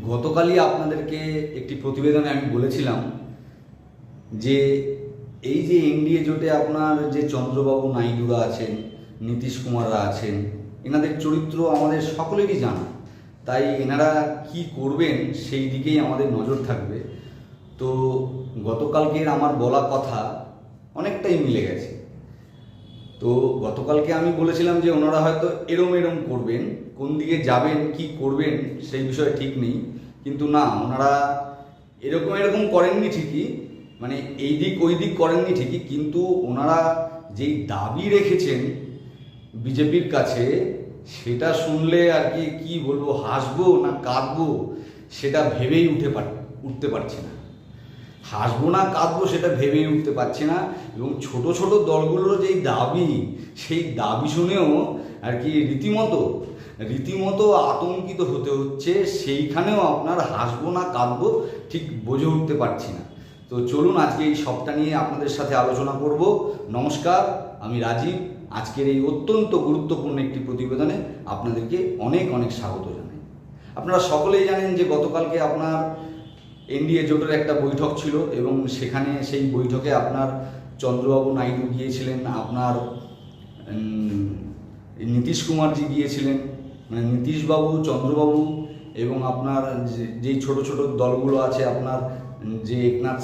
গতকালই আপনাদেরকে একটি প্রতিবেদনে আমি বলেছিলাম যে এই যে এনডিএ জোটে আপনার যে চন্দ্রবাবু নাইডুরা আছেন, নীতিশ কুমাররা আছেন, এনাদের চরিত্র আমাদের সকলেরই জানা। তাই এনারা কি করবেন সেই দিকেই আমাদের নজর থাকবে। তো গতকালকের আমার বলা কথা অনেকটাই মিলে গেছে। তো গতকালকে আমি বলেছিলাম যে ওনারা হয়তো এরম এরম করবেন, কোন দিকে যাবেন কি করবেন সেই বিষয়ে ঠিক নেই, কিন্তু না, ওনারা এরকম এরকম করেননি ঠিকই, মানে এই দিক ওই দিক করেননি ঠিকই, কিন্তু ওনারা যেই দাবি রেখেছেন বিজেপির কাছে সেটা শুনলে আর কি বলবো, হাসবো না কাঁদবো সেটা ভেবেই উঠতে পারছি না। হাসবো না কাঁদবো সেটা ভেবেই উঠতে পারছি না। এবং ছোট ছোট দলগুলোর যেই দাবি, সেই দাবি শুনেও আর কি রীতিমতো আতঙ্কিত হতে হচ্ছে। সেইখানেও আপনার হাসবো না কাঁদবো ঠিক বুঝে উঠতে পারছি না। তো চলুন আজকে এই সবটা নিয়ে আপনাদের সাথে আলোচনা করব। নমস্কার, আমি রাজীব। আজকের এই অত্যন্ত গুরুত্বপূর্ণ একটি প্রতিবেদনে আপনাদেরকে অনেক অনেক স্বাগত জানাই। আপনারা সকলেই জানেন যে গতকালকে আপনার এনডিএ জোটের একটা বৈঠক ছিল এবং সেখানে সেই বৈঠকে আপনার চন্দ্রবাবু নাইডু গিয়েছিলেন, আপনার নীতিশ কুমারজি গিয়েছিলেন, মানে নীতিশবাবু, চন্দ্রবাবু এবং আপনার যেই ছোট ছোট দলগুলো আছে, আপনার যে একনাথ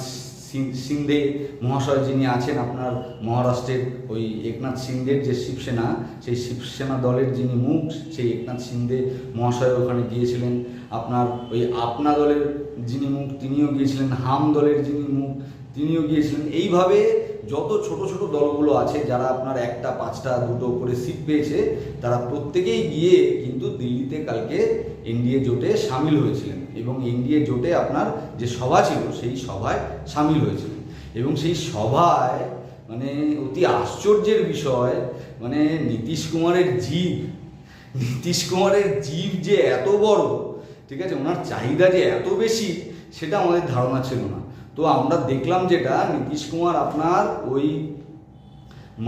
সিন্ধে মহাশয় যিনি আছেন আপনার মহারাষ্ট্রের, ওই একনাথ সিন্ধের যে শিবসেনা, সেই শিবসেনা দলের যিনি মুখ, সেই একনাথ সিন্ধে মহাশয় ওখানে গিয়েছিলেন। আপনার ওই আপনা দলের যিনি মুখ তিনিও গিয়েছিলেন, হাম দলের যিনি মুখ তিনিও গিয়েছিলেন। এইভাবে যত ছোট ছোট দলগুলো আছে যারা আপনার একটা, পাঁচটা, দুটো করে সিট পেয়েছে, তারা প্রত্যেকেই গিয়ে কিন্তু দিল্লিতে কালকে এনডিএ জোটে সামিল হয়েছিলেন এবং এনডিএ জোটে আপনার যে সভা ছিল সেই সভায় সামিল হয়েছিলেন। এবং সেই সভায় মানে অতি আশ্চর্যের বিষয়, মানে নীতিশ কুমারের জিভ যে এত বড়, ঠিক আছে, ওনার চাহিদা যে এত বেশি, সেটা আমাদের ধারণা ছিল না। তো আমরা দেখলাম যেটা, নীতিশ কুমার আপনার ওই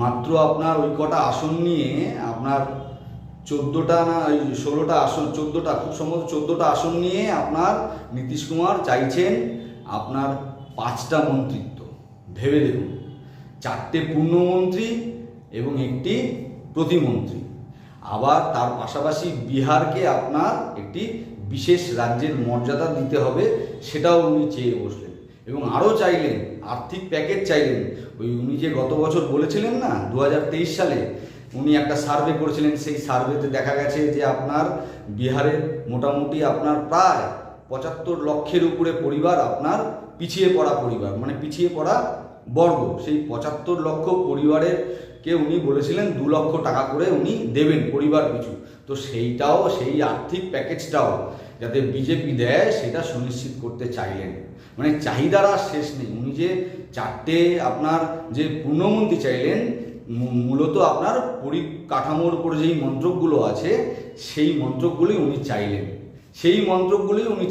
মাত্র আপনার ওই কটা আসন নিয়ে আপনার 14টা না 16টা আসন, 14টা, খুব সম্ভবত 14টা আসন নিয়ে আপনার নীতিশ কুমার চাইছেন আপনার 5টা মন্ত্রিত্ব। ভেবে দেখুন, 4টে পূর্ণমন্ত্রী এবং একটি প্রতিমন্ত্রী। আবার তার পাশাপাশি বিহারকে আপনার একটি বিশেষ রাজ্যের মর্যাদা দিতে হবে, সেটাও উনি চেয়ে বসলেন। এবং আরও চাইলেন, আর্থিক প্যাকেজ চাইলেন। ওই উনি যে গত বছর বলেছিলেন না, 2023 সালে উনি একটা সার্ভে করেছিলেন, সেই সার্ভেতে দেখা গেছে যে আপনার বিহারের মোটামুটি আপনার প্রায় 75 লক্ষের উপরে পরিবার আপনার পিছিয়ে পড়া পরিবার, মানে পিছিয়ে পড়া বর্গ। সেই 75 লক্ষ পরিবারের কে উনি বলেছিলেন 2 লক্ষ টাকা করে উনি দেবেন পরিবার পিছু। তো সেইটাও, সেই আর্থিক প্যাকেজটাও যাতে বিজেপি দেয় সেটা সুনিশ্চিত করতে চাইলেন। মানে চাহিদার আর শেষ নেই। উনি যে 4টে আপনার যে পূর্ণমন্ত্রী চাইলেন, মূলত আপনার পরিকাঠামোর উপর যেই মন্ত্রকগুলো আছে সেই মন্ত্রকগুলি উনি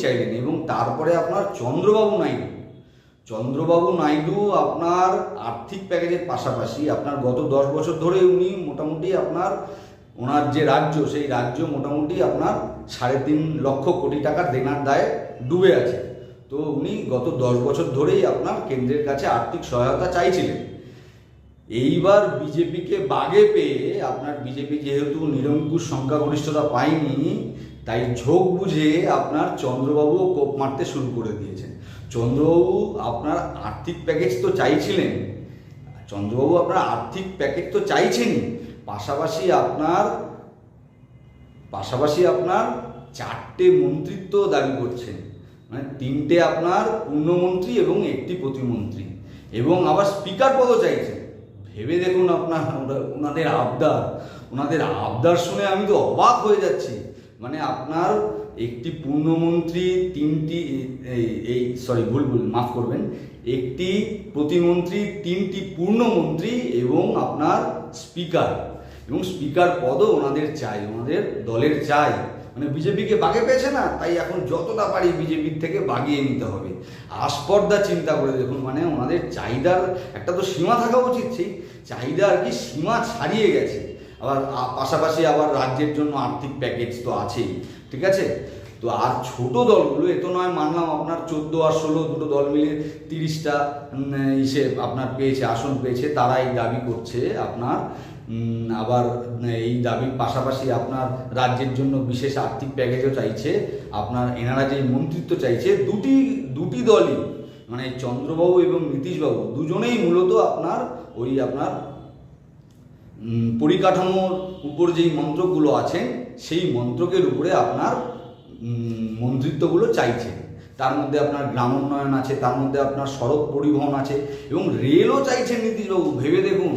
চাইলেন। এবং তারপরে আপনার চন্দ্রবাবু নাইডু আপনার আর্থিক প্যাকেজের পাশাপাশি আপনার গত 10 বছর ধরে উনি মোটামুটি আপনার ওনার যে রাজ্য, সেই রাজ্য মোটামুটি আপনার 3.5 লক্ষ কোটি টাকার দেনার দায়ে ডুবে আছে। তো উনি গত 10 বছর ধরেই আপনার কেন্দ্রের কাছে আর্থিক সহায়তা চাইছিলেন। এইবার বিজেপিকে বাগে পেয়ে আপনার বিজেপি যেহেতু নিরঙ্কুশ সংখ্যাগরিষ্ঠতা পায়নি, তাই ঝোঁক বুঝে আপনার চন্দ্রবাবুও কোপ মারতে শুরু করে দিয়েছেন। চন্দ্রবাবু আপনার আর্থিক প্যাকেজ তো চাইছেনই, পাশাপাশি আপনার 4টে মন্ত্রিত্ব দাবি করছেন, মানে 3টে আপনার পূর্ণমন্ত্রী এবং একটি প্রতিমন্ত্রী, এবং আবার স্পিকার পদও চাইছেন। ভেবে দেখুন আপনার ওনাদের আবদার শুনে আমি তো অবাক হয়ে যাচ্ছি। মানে আপনার একটি পূর্ণমন্ত্রী, মাফ করবেন, একটি প্রতিমন্ত্রী, 3টি পূর্ণমন্ত্রী এবং আপনার স্পিকার পদও ওনাদের চাই, ওনাদের দলের চাই। মানে বিজেপিকে বাগে পেয়েছে না, তাই এখন যতটা পারি বিজেপির থেকে বাগিয়ে নিতে হবে। আস্পর্ধা চিন্তা করে দেখুন, মানে ওনাদের চাহিদার একটা তো সীমা থাকা উচিত, সেই চাহিদা আর কি সীমা ছাড়িয়ে গেছে। আবার পাশাপাশি আবার রাজ্যের জন্য আর্থিক প্যাকেজ তো আছেই, ঠিক আছে। তো আর ছোট দলগুলো এ তো নয় মানলাম আপনার 14 আর 16 দুটো দল মিলে 30টা আপনার পেয়েছে, আসন পেয়েছে, তারাই দাবি করছে আপনার আবার এই দাবির পাশাপাশি আপনার রাজ্যের জন্য বিশেষ আর্থিক প্যাকেজও চাইছে। আপনার এনারা যে মন্ত্রিত্ব চাইছে দুটি দলই মানে চন্দ্রবাবু এবং নীতিশবাবু দুজনেই মূলত আপনার আপনার পরিকাঠামোর উপর যেই মন্ত্রকগুলো আছেন সেই মন্ত্রকের উপরে আপনার মন্ত্রিত্বগুলো চাইছে। তার মধ্যে আপনার গ্রাম উন্নয়ন আছে, তার মধ্যে আপনার সড়ক পরিবহন আছে এবং রেলও চাইছেন নীতিশবাবু। ভেবে দেখুন,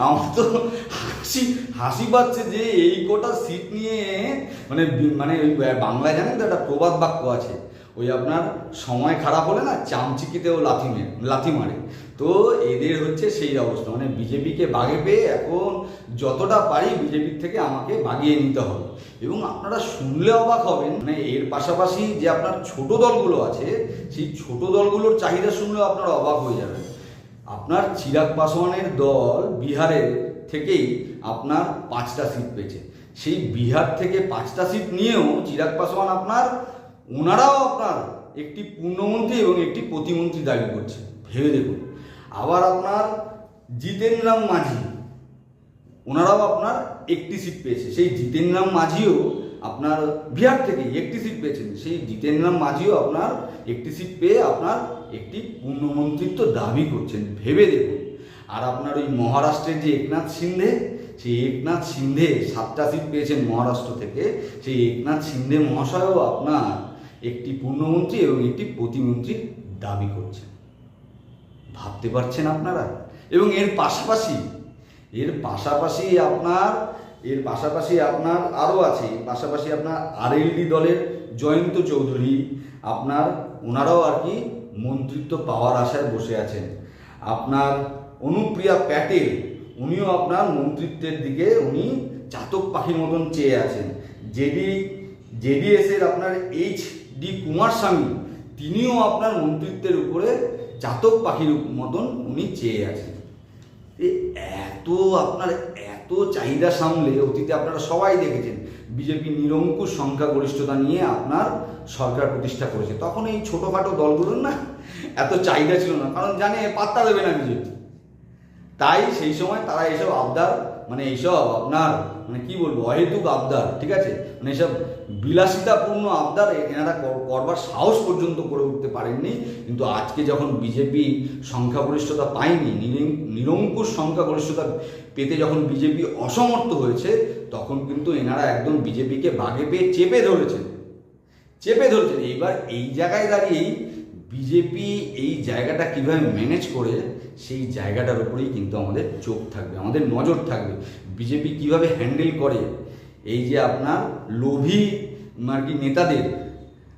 আমার তো হাসি পাচ্ছে যে এই কোটা সিট নিয়ে মানে ওই বাংলায় জানেন তো একটা প্রবাদ বাক্য আছে, ওই আপনার সময় খারাপ হলে না চামচিকিতেও লাথি মারে। তো এদের হচ্ছে সেই অবস্থা, মানে বিজেপিকে বাগে পেয়ে এখন যতটা পারি বিজেপির থেকে আমাকে বাগিয়ে নিতে হবে। এবং আপনারা শুনলে অবাক হবেন, মানে এর পাশাপাশি যে আপনার ছোট দলগুলো আছে সেই ছোট দলগুলোর চাহিদা শুনলেও আপনারা অবাক হয়ে যাবেন। আপনার চিরাগ পাসওয়ানের দল বিহারের থেকেই আপনার 5টা সিট পেয়েছে। সেই বিহার থেকে 5টা সিট নিয়েও চিরাগ পাসওয়ান ওনারাও আপনার একটি পূর্ণমন্ত্রী এবং একটি প্রতিমন্ত্রী দাবি করছে। ভেবে দেখুন। আবার আপনার জিতেন রাম মাঝি ওনারাও আপনার একটি সিট পেয়েছে। সেই জিতেন রাম মাঝিও আপনার বিহার থেকে একটি সিট পেয়েছেন। সেই জিতেন রাম মাঝিও আপনার একটি সিট পেয়ে আপনার একটি পূর্ণমন্ত্রিত্ব দাবি করছেন। ভেবে দেখুন। আর আপনার ওই মহারাষ্ট্রের যে একনাথ শিন্দে, সেই একনাথ শিন্দে 7টা সিট পেয়েছেন মহারাষ্ট্র থেকে। সেই একনাথ শিন্দে মহাশয়ও আপনার একটি পূর্ণমন্ত্রী এবং একটি প্রতিমন্ত্রীর দাবি করছেন। ভাবতে পারছেন আপনারা? এবং এর পাশাপাশি আপনার আরও আছে। পাশাপাশি আপনার আরএলডি দলের জয়ন্ত চৌধুরী ওনারাও আর কি মন্ত্রিত্ব পাওয়ার আশায় বসে আছেন। আপনার অনুপ্রিয়া প্যাটেল উনিও আপনার মন্ত্রিত্বের দিকে উনি চাতক পাখির মতন চেয়ে আছেন। জেডিএসের আপনার এইচ.ডি. কুমারস্বামী তিনিও আপনার মন্ত্রিত্বের উপরে চাতক পাখির মতন উনি চেয়ে আছেন। এত চাহিদা সামলে অতীতে আপনারা সবাই দেখেছেন বিজেপি নিরঙ্কুশ সংখ্যাগরিষ্ঠতা নিয়ে আপনার সরকার প্রতিষ্ঠা করেছে। তখন এই ছোটোখাটো দলগুলোর না এত চাহিদা ছিল না, কারণ জানে পাত্তা দেবে না বিজেপি। তাই সেই সময় তারা এইসব আবদার এইসব আপনার কি বলবো অহেতুক আবদার, ঠিক আছে, এইসব বিলাসিতাপূর্ণ আবদার এনারা করবার সাহস পর্যন্ত করে উঠতে পারেননি। কিন্তু আজকে যখন বিজেপি সংখ্যাগরিষ্ঠতা পায়নি, নিরঙ্কুশ সংখ্যাগরিষ্ঠতা পেতে যখন বিজেপি অসমর্থ হয়েছে, তখন কিন্তু এনারা একদম বিজেপিকে বাগে পেয়ে চেপে ধরেছেন। এইবার এই জায়গায় দাঁড়িয়েই বিজেপি এই জায়গাটা কিভাবে ম্যানেজ করে সেই জায়গাটার উপরেই কিন্তু আমাদের চোখ থাকবে, আমাদের নজর থাকবে। বিজেপি কিভাবে হ্যান্ডেল করে এই যে আপনার লোভী নেতাদের,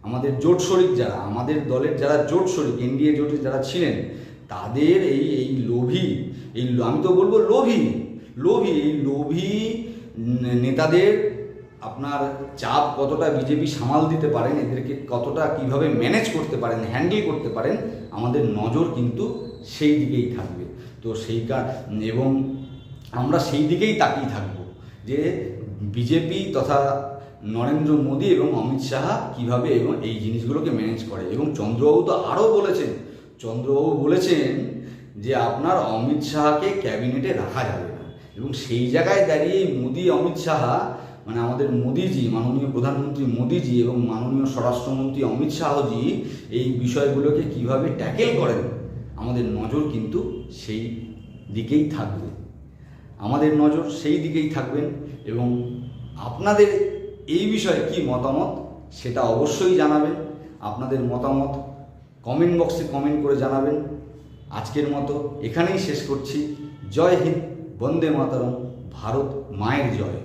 আমাদের জোট শরিক যারা, আমাদের দলের যারা জোট শরিক, এনডিএ জোটে যারা ছিলেন, তাদের এই লোভী, আমি তো বলবো লোভী নেতাদের আপনার চাপ কতটা বিজেপি সামাল দিতে পারেন, এদেরকে কতটা কিভাবে ম্যানেজ করতে পারেন, হ্যান্ডেল করতে পারেন, আমাদের নজর কিন্তু সেই দিকেই থাকবে। তো এবং আমরা সেই দিকেই তাকিয়ে থাকবো যে বিজেপি তথা নরেন্দ্র মোদী এবং অমিত শাহ কীভাবে এবং এই জিনিসগুলোকে ম্যানেজ করে। এবং চন্দ্রবাবু তো আরও বলেছেন যে আপনার অমিত শাহকে ক্যাবিনেটে রাখা যাবে না। এবং সেই জায়গায় দাঁড়িয়ে মোদী অমিত শাহ আমাদের মোদীজি, মাননীয় প্রধানমন্ত্রী মোদীজি এবং মাননীয় স্বরাষ্ট্রমন্ত্রী অমিত শাহজি এই বিষয়গুলোকে কিভাবে ট্যাকেল করেন, আমাদের নজর কিন্তু সেই দিকেই থাকবে। এবং আপনাদের এই বিষয়ে কি মতামত সেটা অবশ্যই জানাবেন। আপনাদের মতামত কমেন্ট বক্সে কমেন্ট করে জানাবেন। আজকের মতো এখানেই শেষ করছি। জয় হিন্দ, বন্দে মাতরম, ভারত মায়ের জয়।